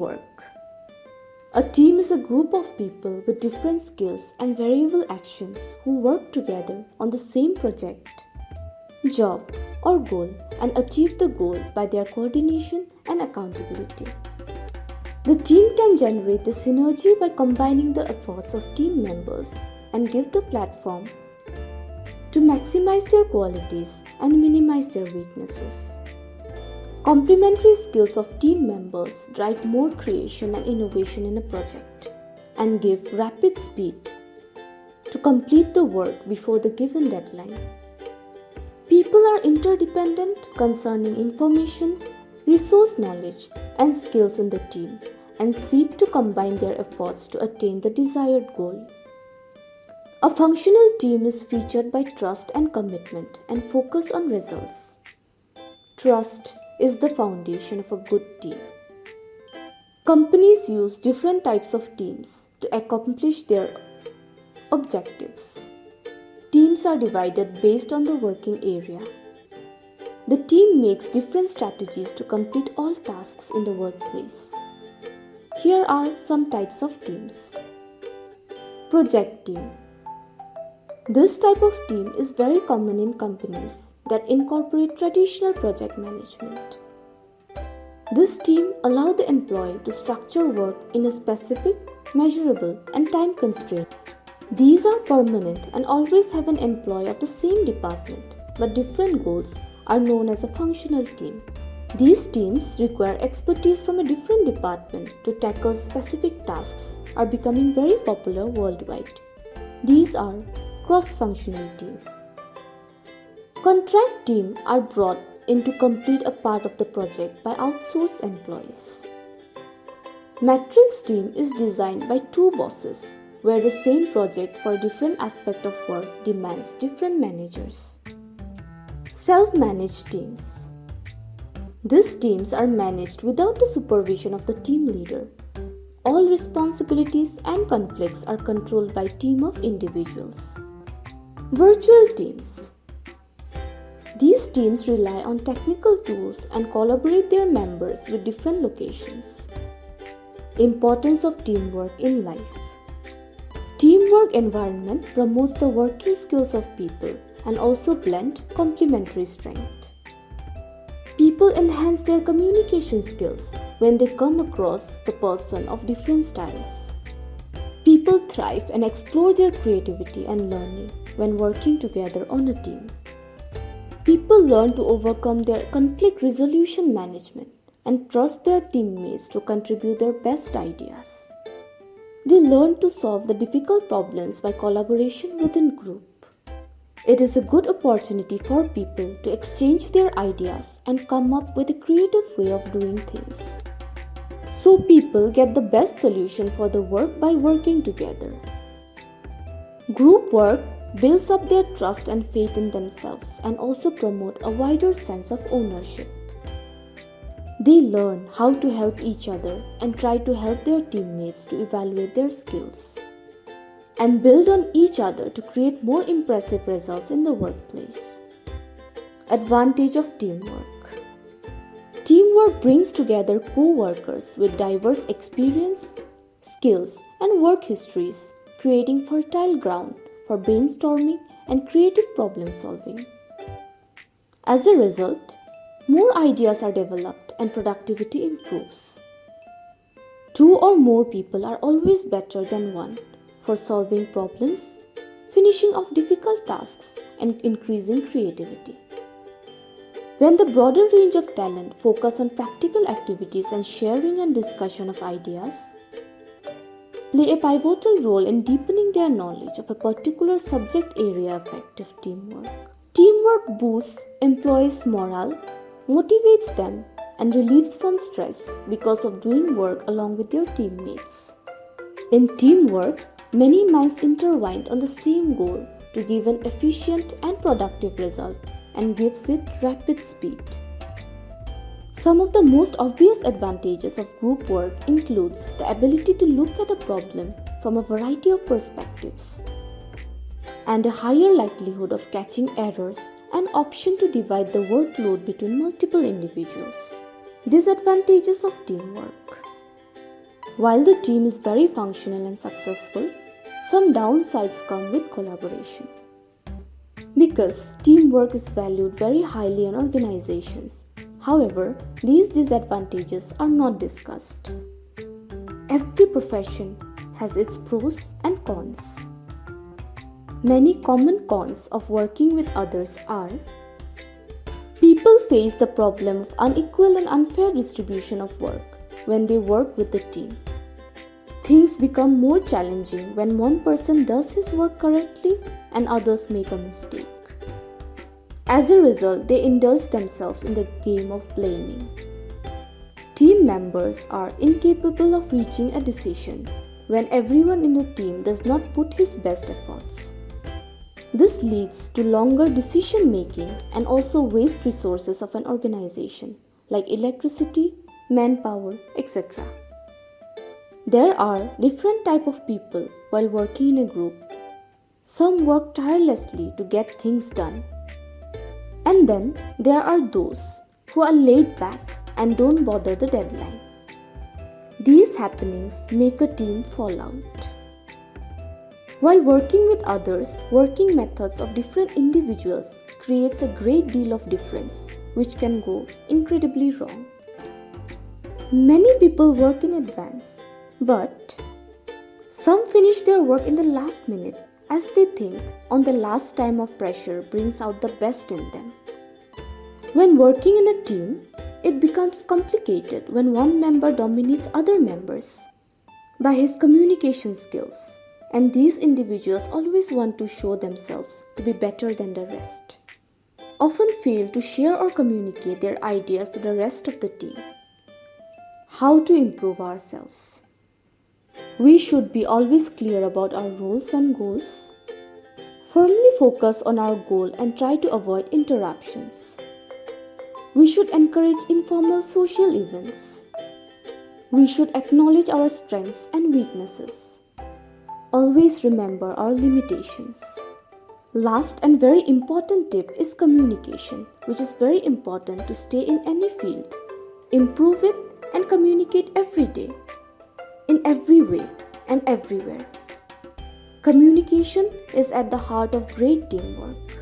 Teamwork. A team is a group of people with different skills and variable actions who work together on the same project, job, or goal and achieve the goal by their coordination and accountability. The team can generate the synergy by combining the efforts of team members and give the platform to maximize their qualities and minimize their weaknesses. Complementary skills of team members drive more creation and innovation in a project and give rapid speed to complete the work before the given deadline. People are interdependent concerning information, resource knowledge, and skills in the team and seek to combine their efforts to attain the desired goal. A functional team is featured by trust and commitment and focus on results. Trust is the foundation of a good team. Companies use different types of teams to accomplish their objectives. Teams are divided based on the working area. The team makes different strategies to complete all tasks in the workplace. Here are some types of teams. Project team. This type of team is very common in companies that incorporate traditional project management. This team allows the employee to structure work in a specific, measurable, and time constraint. These are permanent and always have an employee of the same department, but different goals are known as a functional team. These teams require expertise from a different department to tackle specific tasks are becoming very popular worldwide. These are cross-functional team. Contract team are brought in to complete a part of the project by outsourced employees. Matrix team is designed by two bosses where the same project for a different aspect of work demands different managers. Self-managed teams. These teams are managed without the supervision of the team leader. All responsibilities and conflicts are controlled by a team of individuals. Virtual teams. These teams rely on technical tools and collaborate their members with different locations. Importance of teamwork in life. Teamwork environment promotes the working skills of people and also blend complementary strength. People enhance their communication skills when they come across the person of different styles. People thrive and explore their creativity and learning when working together on a team. People learn to overcome their conflict resolution management and trust their teammates to contribute their best ideas. They learn to solve the difficult problems by collaboration within group. It is a good opportunity for people to exchange their ideas and come up with a creative way of doing things. So people get the best solution for the work by working together. Group work builds up their trust and faith in themselves and also promote a wider sense of ownership. They learn how to help each other and try to help their teammates to evaluate their skills and build on each other to create more impressive results in the workplace. Advantage of teamwork. Teamwork brings together co-workers with diverse experience, skills, and work histories, creating fertile ground for brainstorming and creative problem solving. As a result, more ideas are developed and productivity improves. Two or more people are always better than one for solving problems, finishing off difficult tasks, and increasing creativity. When the broader range of talent focus on practical activities and sharing and discussion of ideas, play a pivotal role in deepening their knowledge of a particular subject area. Effective teamwork. Teamwork boosts employees' morale, motivates them, and relieves from stress because of doing work along with their teammates. In teamwork, many minds intertwined on the same goal to give an efficient and productive result and gives it rapid speed. Some of the most obvious advantages of group work includes the ability to look at a problem from a variety of perspectives and a higher likelihood of catching errors and option to divide the workload between multiple individuals. Disadvantages of teamwork. While the team is very functional and successful, some downsides come with collaboration. Because teamwork is valued very highly in organizations. However, these disadvantages are not discussed. Every profession has its pros and cons. Many common cons of working with others are: people face the problem of unequal and unfair distribution of work when they work with the team. Things become more challenging when one person does his work correctly and others make a mistake. As a result, they indulge themselves in the game of blaming. Team members are incapable of reaching a decision when everyone in the team does not put his best efforts. This leads to longer decision making and also waste resources of an organization like electricity, manpower, etc. There are different types of people while working in a group. Some work tirelessly to get things done. And then there are those who are laid back and don't bother the deadline. These happenings make a team fall out. While working with others, working methods of different individuals creates a great deal of difference, which can go incredibly wrong. Many people work in advance, but some finish their work in the last minute as they think on the last time of pressure brings out the best in them. When working in a team, it becomes complicated when one member dominates other members by his communication skills, and these individuals always want to show themselves to be better than the rest, often fail to share or communicate their ideas to the rest of the team. How to improve ourselves? We should be always clear about our roles and goals. Firmly focus on our goal and try to avoid interruptions. We should encourage informal social events. We should acknowledge our strengths and weaknesses. Always remember our limitations. Last and very important tip is communication, which is very important to stay in any field. Improve it and communicate every day, in every way and everywhere. Communication is at the heart of great teamwork.